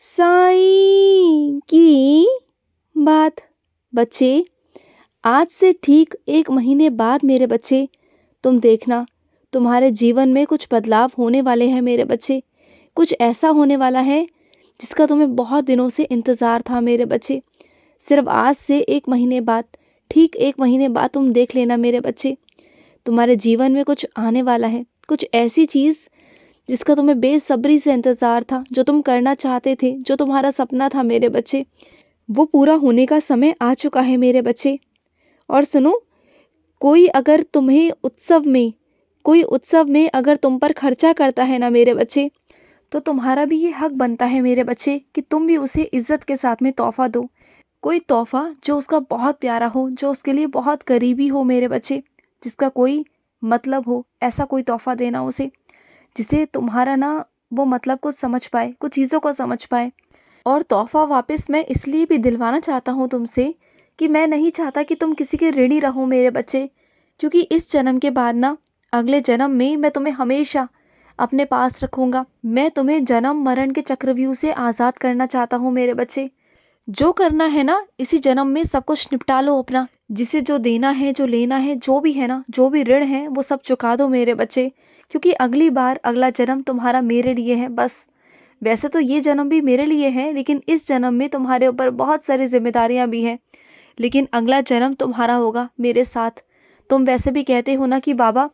साईं की बात। बच्चे, आज से ठीक 1 महीने बाद मेरे बच्चे, तुम देखना तुम्हारे जीवन में कुछ बदलाव होने वाले हैं मेरे बच्चे। कुछ ऐसा होने वाला है जिसका तुम्हें बहुत दिनों से इंतज़ार था मेरे बच्चे। सिर्फ आज से 1 महीने बाद, ठीक 1 महीने बाद तुम देख लेना मेरे बच्चे, तुम्हारे जीवन में कुछ आने वाला है। कुछ ऐसी चीज़ जिसका तुम्हें बेसब्री से इंतज़ार था, जो तुम करना चाहते थे, जो तुम्हारा सपना था मेरे बच्चे, वो पूरा होने का समय आ चुका है मेरे बच्चे। और सुनो, कोई उत्सव में अगर तुम पर खर्चा करता है ना मेरे बच्चे, तो तुम्हारा भी ये हक बनता है मेरे बच्चे कि तुम भी उसे इज़्ज़त के साथ में तोहफ़ा दो। कोई तोहफ़ा जो उसका बहुत प्यारा हो, जो उसके लिए बहुत करीबी हो मेरे बच्चे, जिसका कोई मतलब हो, ऐसा कोई तोहफ़ा देना उसे, जिसे तुम्हारा ना वो मतलब को समझ पाए, कुछ चीज़ों को समझ पाए। और तोहफ़ा वापस मैं इसलिए भी दिलवाना चाहता हूँ तुमसे कि मैं नहीं चाहता कि तुम किसी के ऋणी रहो मेरे बच्चे, क्योंकि इस जन्म के बाद ना अगले जन्म में मैं तुम्हें हमेशा अपने पास रखूँगा। मैं तुम्हें जन्म मरण के चक्रव्यूह से आज़ाद करना चाहता हूँ मेरे बच्चे। जो करना है ना इसी जन्म में सब कुछ निपटा लो अपना। जिसे जो देना है, जो लेना है, जो भी है ना, जो भी ऋण है, वो सब चुका दो मेरे बच्चे, क्योंकि अगली बार अगला जन्म तुम्हारा मेरे लिए है बस। वैसे तो ये जन्म भी मेरे लिए है, लेकिन इस जन्म में तुम्हारे ऊपर बहुत सारी जिम्मेदारियां भी हैं। लेकिन अगला जन्म तुम्हारा होगा मेरे साथ। तुम वैसे भी कहते हो ना कि बाबा,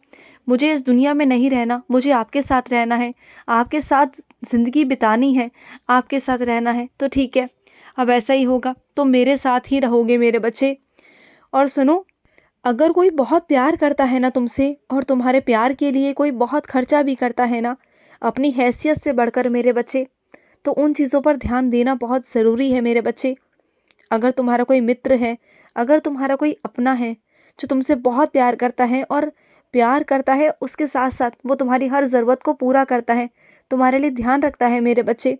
मुझे इस दुनिया में नहीं रहना, मुझे आपके साथ रहना है, आपके साथ ज़िंदगी बितानी है, आपके साथ रहना है। तो ठीक है, अब ऐसा ही होगा, तुम मेरे साथ ही रहोगे मेरे बच्चे। और सुनो, अगर कोई बहुत प्यार करता है ना तुमसे, और तुम्हारे प्यार के लिए कोई बहुत खर्चा भी करता है ना, अपनी हैसियत से बढ़कर मेरे बच्चे, तो उन चीज़ों पर ध्यान देना बहुत ज़रूरी है मेरे बच्चे। अगर तुम्हारा कोई मित्र है, अगर तुम्हारा कोई अपना है जो तुमसे बहुत प्यार करता है, और प्यार करता है उसके साथ साथ वो तुम्हारी हर ज़रूरत को पूरा करता है, तुम्हारे लिए ध्यान रखता है मेरे बच्चे,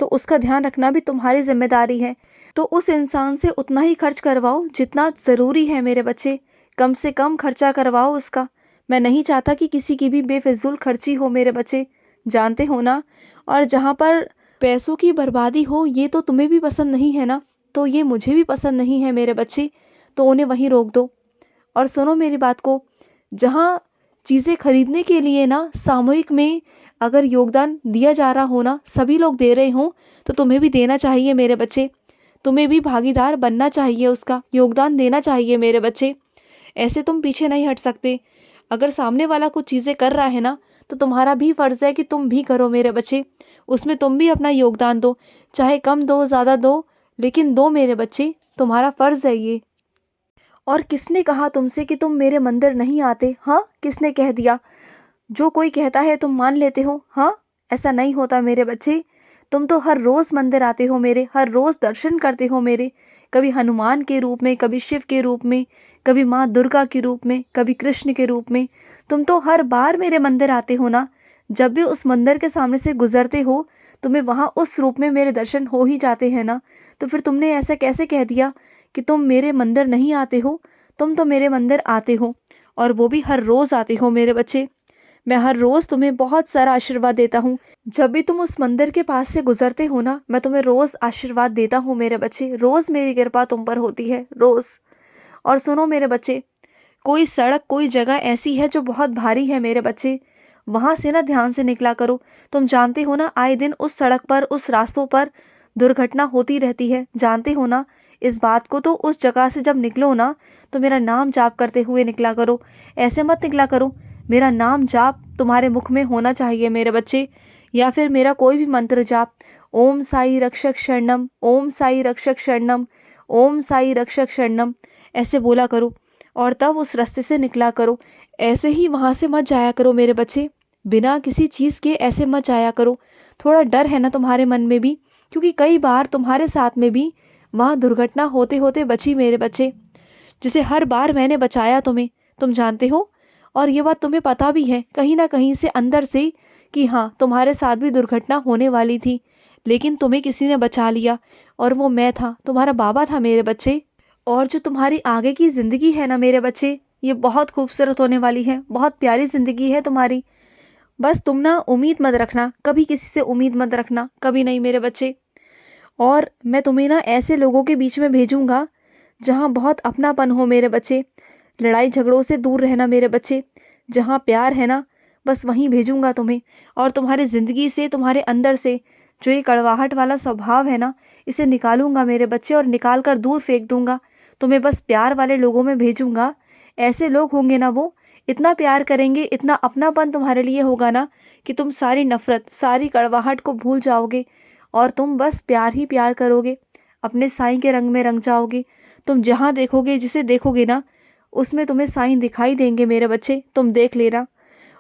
तो उसका ध्यान रखना भी तुम्हारी जिम्मेदारी है। तो उस इंसान से उतना ही खर्च करवाओ जितना ज़रूरी है मेरे बच्चे, कम से कम खर्चा करवाओ उसका। मैं नहीं चाहता कि किसी की भी बेफिजूल खर्ची हो मेरे बच्चे, जानते हो ना। और जहाँ पर पैसों की बर्बादी हो, ये तो तुम्हें भी पसंद नहीं है ना, तो ये मुझे भी पसंद नहीं है मेरे बच्चे, तो उन्हें वहीं रोक दो। और सुनो मेरी बात को, जहाँ चीज़ें खरीदने के लिए ना सामूहिक में अगर योगदान दिया जा रहा हो ना, सभी लोग दे रहे हों, तो तुम्हें भी देना चाहिए मेरे बच्चे। तुम्हें भी भागीदार बनना चाहिए, उसका योगदान देना चाहिए मेरे बच्चे। ऐसे तुम पीछे नहीं हट सकते। अगर सामने वाला कुछ चीज़ें कर रहा है ना, तो तुम्हारा भी फ़र्ज़ है कि तुम भी करो मेरे बच्चे। उसमें तुम भी अपना योगदान दो, चाहे कम दो ज़्यादा दो, लेकिन दो मेरे बच्चे, तुम्हारा फ़र्ज़ है ये। और किसने कहा तुमसे कि तुम मेरे मंदिर नहीं आते? हाँ, किसने कह दिया? जो कोई कहता है तुम मान लेते हो? हाँ, ऐसा नहीं होता मेरे बच्चे। तुम तो हर रोज़ मंदिर आते हो मेरे, हर रोज़ दर्शन करते हो मेरे, कभी हनुमान के रूप में, कभी शिव के रूप में, कभी माँ दुर्गा के रूप में, कभी कृष्ण के रूप में। तुम तो हर बार मेरे मंदिर आते हो ना। जब भी उस मंदिर के सामने से गुजरते हो, तुम्हें वहाँ उस रूप में मेरे दर्शन हो ही जाते हैं ना। तो फिर तुमने ऐसा कैसे कह दिया कि तुम मेरे मंदिर नहीं आते हो? तुम तो मेरे मंदिर आते हो, और वो भी हर रोज़ आते हो मेरे बच्चे। मैं हर रोज़ तुम्हें बहुत सारा आशीर्वाद देता हूँ। जब भी तुम उस मंदिर के पास से गुजरते हो ना, मैं तुम्हें रोज़ आशीर्वाद देता हूँ मेरे बच्चे। रोज़ मेरी कृपा तुम पर होती है, रोज़। और सुनो मेरे बच्चे, कोई सड़क, कोई जगह ऐसी है जो बहुत भारी है मेरे बच्चे, वहाँ से ना ध्यान से निकला करो। तुम जानते हो ना, आए दिन उस सड़क पर, उस रास्तों पर दुर्घटना होती रहती है, जानते हो ना इस बात को। तो उस जगह से जब निकलो ना, तो मेरा नाम जाप करते हुए निकला करो। ऐसे मत निकला करो। मेरा नाम जाप तुम्हारे मुख में होना चाहिए मेरे बच्चे, या फिर मेरा कोई भी मंत्र जाप, ओम साई रक्षक शरणम, ओम साई रक्षक शरणम, ओम साई रक्षक शरणम, ऐसे बोला करो। और तब उस रास्ते से निकला करो। ऐसे ही वहाँ से मत जाया करो मेरे बच्चे, बिना किसी चीज़ के ऐसे मत जाया करो। थोड़ा डर है ना तुम्हारे मन में भी, क्योंकि कई बार तुम्हारे साथ में भी वहाँ दुर्घटना होते होते बची मेरे बच्चे, जिसे हर बार मैंने बचाया तुम्हें, तुम जानते हो। और ये बात तुम्हें पता भी है कहीं ना कहीं से, अंदर से, कि हाँ, तुम्हारे साथ भी दुर्घटना होने वाली थी, लेकिन तुम्हें किसी ने बचा लिया, और वो मैं था, तुम्हारा बाबा था मेरे बच्चे। और जो तुम्हारी आगे की ज़िंदगी है ना मेरे बच्चे, ये बहुत खूबसूरत होने वाली है, बहुत प्यारी ज़िंदगी है तुम्हारी। बस तुम ना उम्मीद मत रखना, कभी किसी से उम्मीद मत रखना, कभी नहीं मेरे बच्चे। और मैं तुम्हें ना ऐसे लोगों के बीच में भेजूँगा जहाँ बहुत अपनापन हो मेरे बच्चे। लड़ाई झगड़ों से दूर रहना मेरे बच्चे। जहाँ प्यार है ना, बस वहीं भेजूँगा तुम्हें। और तुम्हारी ज़िंदगी से, तुम्हारे अंदर से जो ये कड़वाहट वाला स्वभाव है ना, इसे निकालूंगा मेरे बच्चे और निकाल कर दूर फेंक दूंगा। तुम्हें बस प्यार वाले लोगों में भेजूंगा। ऐसे लोग होंगे ना, वो इतना प्यार करेंगे, इतना अपनापन तुम्हारे लिए होगा ना कि तुम सारी नफ़रत, सारी कड़वाहट को भूल जाओगे और तुम बस प्यार ही प्यार करोगे। अपने साईं के रंग में रंग जाओगे। तुम जहाँ देखोगे, जिसे देखोगे ना, उसमें तुम्हें साईं दिखाई देंगे मेरे बच्चे, तुम देख लेना।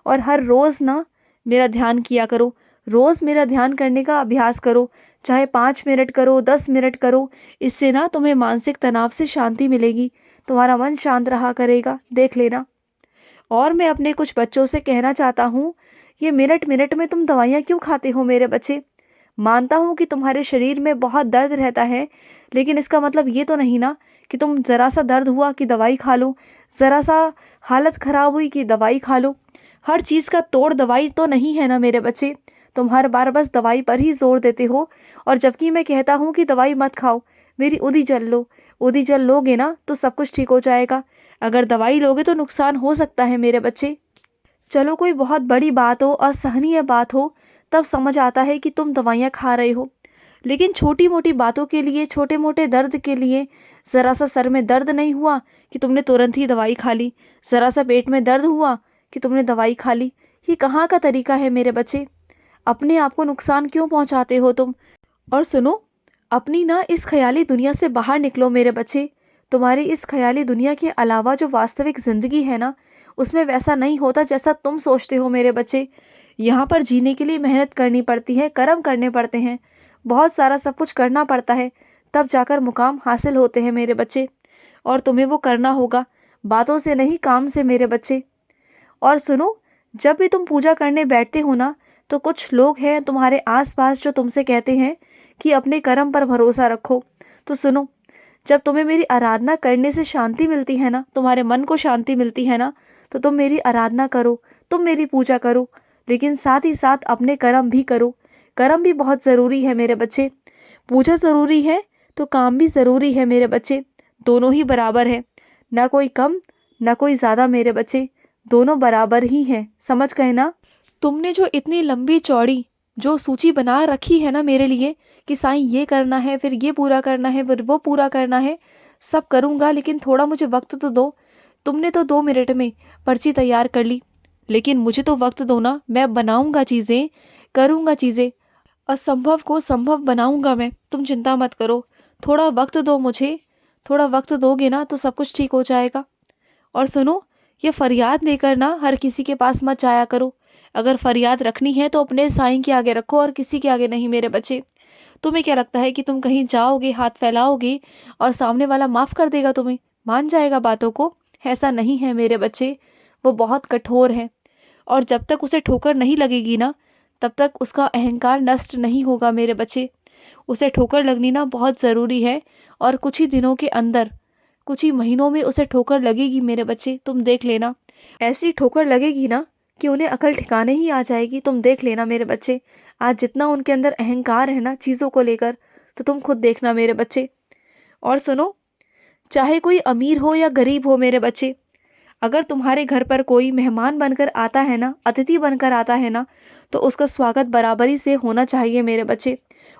और हर रोज़ ना मेरा ध्यान किया करो। रोज़ मेरा ध्यान करने का अभ्यास करो, चाहे 5 मिनट करो, 10 मिनट करो। इससे ना तुम्हें मानसिक तनाव से शांति मिलेगी, तुम्हारा मन शांत रहा करेगा, देख लेना। और मैं अपने कुछ बच्चों से कहना चाहता हूँ, ये मिनट मिनट में तुम दवाइयाँ क्यों खाते हो मेरे बच्चे? मानता हूँ कि तुम्हारे शरीर में बहुत दर्द रहता है, लेकिन इसका मतलब ये तो नहीं ना कि तुम ज़रा सा दर्द हुआ कि दवाई खा लो, ज़रा सा हालत ख़राब हुई कि दवाई खा लो। हर चीज़ का तोड़ दवाई तो नहीं है ना मेरे बच्चे। तुम हर बार बस दवाई पर ही ज़ोर देते हो, और जबकि मैं कहता हूँ कि दवाई मत खाओ, मेरी उदी जल लो। उदी जल लोगे ना तो सब कुछ ठीक हो जाएगा। अगर दवाई लोगे तो नुकसान हो सकता है मेरे बच्चे। चलो कोई बहुत बड़ी बात हो, असहनीय बात हो, तब समझ आता है कि तुम दवाइयाँ खा रहे हो। लेकिन छोटी मोटी बातों के लिए, छोटे मोटे दर्द के लिए, ज़रा सा सर में दर्द नहीं हुआ कि तुमने तुरंत ही दवाई खा ली, ज़रा सा पेट में दर्द हुआ कि तुमने दवाई खा ली। ये कहाँ का तरीका है मेरे बच्चे? अपने आप को नुकसान क्यों पहुँचाते हो तुम? और सुनो, अपनी ना इस ख़याली दुनिया से बाहर निकलो मेरे बच्चे। तुम्हारी इस ख़याली दुनिया के अलावा जो वास्तविक ज़िंदगी है ना, उसमें वैसा नहीं होता जैसा तुम सोचते हो मेरे बच्चे। यहाँ पर जीने के लिए मेहनत करनी पड़ती है, कर्म करने पड़ते हैं, बहुत सारा सब कुछ करना पड़ता है, तब जाकर मुकाम हासिल होते हैं मेरे बच्चे। और तुम्हें वो करना होगा, बातों से नहीं, काम से मेरे बच्चे। और सुनो, जब भी तुम पूजा करने बैठते हो ना, तो कुछ लोग हैं तुम्हारे आसपास जो तुमसे कहते हैं कि अपने कर्म पर भरोसा रखो। तो सुनो, जब तुम्हें मेरी आराधना करने से शांति मिलती है ना, तुम्हारे मन को शांति मिलती है ना, तो तुम मेरी आराधना करो, तुम मेरी पूजा करो, लेकिन साथ ही साथ अपने कर्म भी करो। कर्म भी बहुत ज़रूरी है मेरे बच्चे। पूजा ज़रूरी है तो काम भी ज़रूरी है मेरे बच्चे। दोनों ही बराबर है, ना कोई कम ना कोई ज़्यादा मेरे बच्चे, दोनों बराबर ही हैं। समझ गए ना? तुमने जो इतनी लंबी चौड़ी जो सूची बना रखी है ना मेरे लिए कि साईं ये करना है, फिर ये पूरा करना है, फिर वो पूरा करना है, सब करूँगा, लेकिन थोड़ा मुझे वक्त तो दो। तुमने तो 2 मिनट में पर्ची तैयार कर ली, लेकिन मुझे तो वक्त दो ना। मैं बनाऊँगा चीज़ें, करूँगा चीज़ें, असंभव को संभव बनाऊँगा मैं। तुम चिंता मत करो, थोड़ा वक्त दो मुझे। थोड़ा वक्त दोगे ना तो सब कुछ ठीक हो जाएगा। और सुनो, ये फरियाद लेकर ना हर किसी के पास मत जाया करो। अगर फरियाद रखनी है तो अपने साईं के आगे रखो और किसी के आगे नहीं मेरे बच्चे। तुम्हें क्या लगता है कि तुम कहीं जाओगे, हाथ फैलाओगे और सामने वाला माफ़ कर देगा, तुम्हें मान जाएगा बातों को? ऐसा नहीं है मेरे बच्चे। वो बहुत कठोर है, और जब तक उसे ठोकर नहीं लगेगी ना, तब तक उसका अहंकार नष्ट नहीं होगा मेरे बच्चे। उसे ठोकर लगनी ना बहुत ज़रूरी है, और कुछ ही दिनों के अंदर, कुछ ही महीनों में उसे ठोकर लगेगी मेरे बच्चे, तुम देख लेना। ऐसी ठोकर लगेगी ना कि उन्हें अकल ठिकाने ही आ जाएगी, तुम देख लेना मेरे बच्चे। आज जितना उनके अंदर अहंकार है ना चीज़ों को लेकर, तो तुम खुद देखना मेरे बच्चे। और सुनो, चाहे कोई अमीर हो या गरीब हो मेरे बच्चे, अगर तुम्हारे घर पर कोई मेहमान बनकर आता है ना, अतिथि बनकर आता है ना, तो उसका स्वागत बराबरी से होना चाहिए मेरे बच्चे।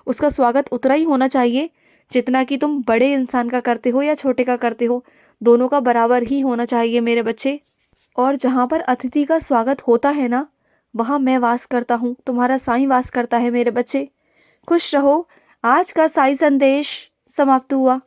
उसका स्वागत उतना ही होना चाहिए जितना कि तुम बड़े इंसान का करते हो या छोटे का करते हो, दोनों का बराबर ही होना चाहिए मेरे बच्चे। और जहाँ पर अतिथि का स्वागत होता है ना, वहाँ मैं वास करता हूँ, तुम्हारा साईं वास करता है मेरे बच्चे। खुश रहो। आज का साई संदेश समाप्त हुआ।